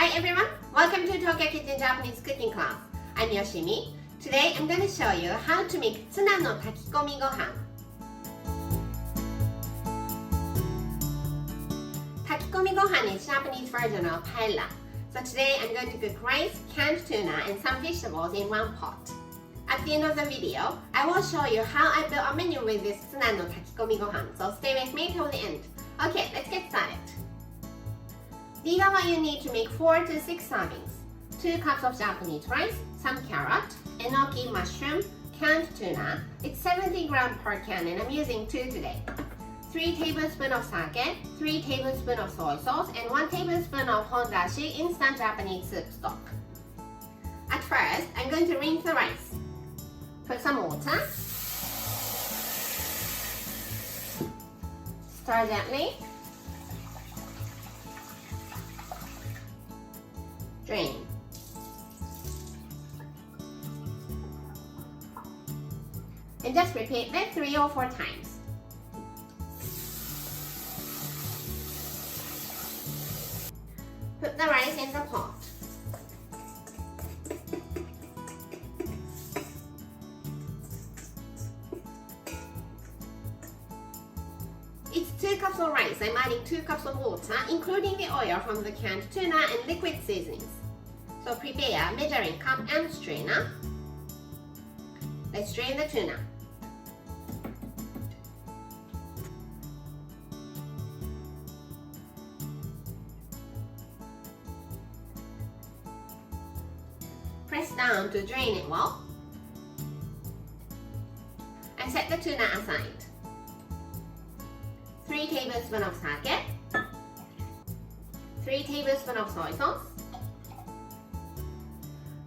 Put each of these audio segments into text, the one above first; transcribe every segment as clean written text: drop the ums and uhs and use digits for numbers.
Hi everyone, welcome to Tokyo Kitchen Japanese cooking class. I'm Yoshimi. Today I'm going to show you how to make Tuna Takikomigohan. Takigomigohan is Japanese version of paella. So today I'm going to cook rice, canned tuna, and some vegetables in one pot. At the end of the video, I will show you how I built a menu with this Tuna Takikomigohan. So stay with me till the end. Okay, let's get started. These are what you need to make 4 to 6 servings. 2 cups of Japanese rice, some carrot, enoki mushroom, canned tuna. It's 70 grams per can and I'm using 2 today. 3 tablespoons of sake, 3 tablespoons of soy sauce, and 1 tablespoon of hondashi instant Japanese soup stock. At first, I'm going to rinse the rice. Put some water. Stir gently. Drain. And just repeat that 3 or 4 times. Put the rice in the pot. It's 2 cups of rice. I'm adding 2 cups of water, including the oil from the canned tuna and liquid seasonings. So prepare measuring cup and strainer. Let's drain the tuna. Press down to drain it well. And set the tuna aside. 3 tablespoons of sake. 3 tablespoons of soy sauce.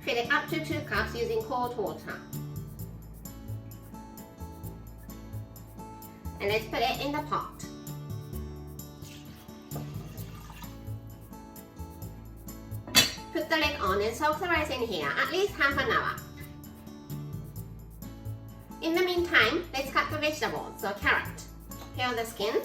Fill it up to 2 cups using cold water. And let's put it in the pot. Put the lid on and soak the rice in here at least half an hour. In the meantime, let's cut the vegetables. So carrot. Peel the skin.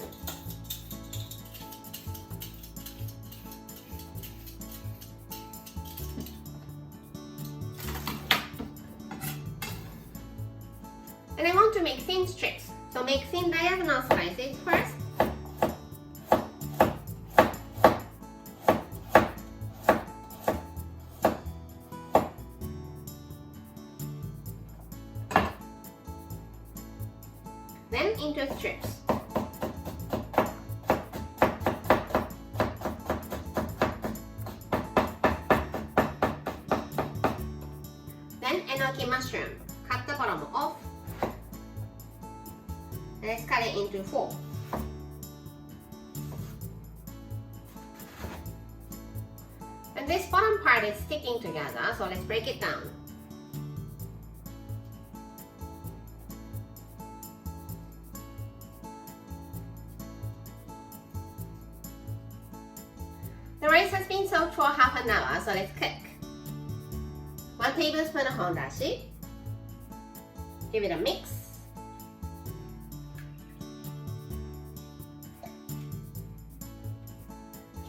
And I want to make thin strips, so make thin diagonal slices first. Then into strips. Then enoki mushroom. Cut the bottom off. Let's cut it into 4. And this bottom part is sticking together, so let's break it down. The rice has been soaked for half an hour, so let's cook. 1 tablespoon of hondashi. Give it a mix.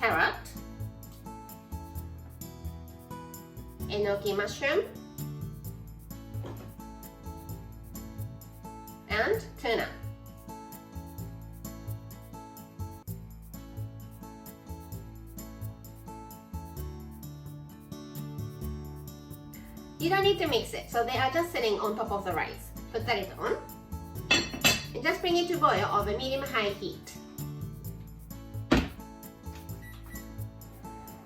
Carrot, enoki mushroom, and tuna. You don't need to mix it, so they are just sitting on top of the rice. Put the lid on and just bring it to boil over medium-high heat.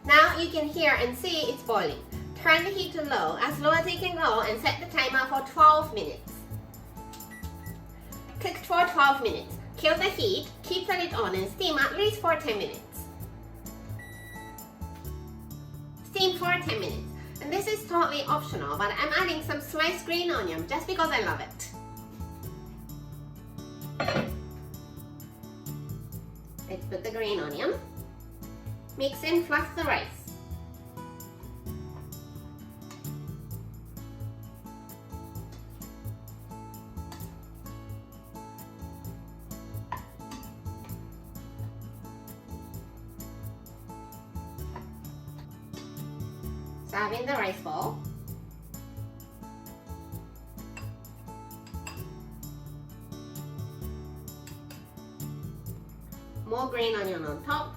Now you can hear and see it's boiling. Turn the heat to low as you can go and set the timer for 12 minutes. Cook for 12 minutes. Kill the heat, keep the lid on and steam at least for 10 minutes. Steam for 10 minutes. And this is totally optional, but I'm adding some sliced green onion just because I love it. Let's put the green onion. Mix and fluff the rice. Serve in the rice bowl. More green onion on top.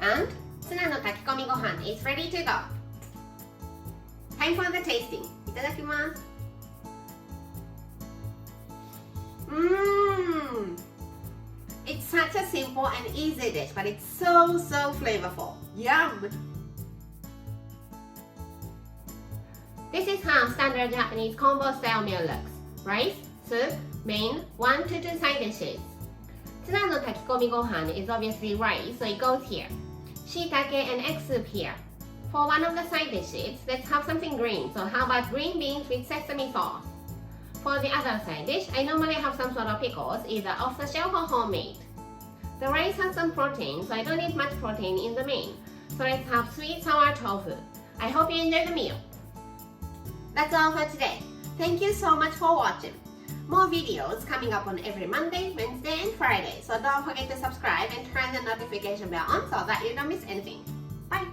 And Tuna Takikomigohan is ready to go. Time for the tasting. いただきます。It's such a simple and easy dish, but it's so flavorful. Yum! This is how standard Japanese combo style meal looks. Rice, soup, main, 1 to 2 side dishes. Tuna no Takikomigohan is obviously rice, so it goes here. Shiitake and egg soup here. For one of the side dishes, let's have something green, so how about green beans with sesame sauce? For the other side dish, I normally have some sort of pickles, either off the shelf or homemade. The rice has some protein, so I don't need much protein in the main. So let's have sweet sour tofu. I hope you enjoy the meal. That's all for today. Thank you so much for watching. More videos coming up on every Monday, Wednesday, and Friday. So don't forget to subscribe and turn the notification bell on so that you don't miss anything. Bye!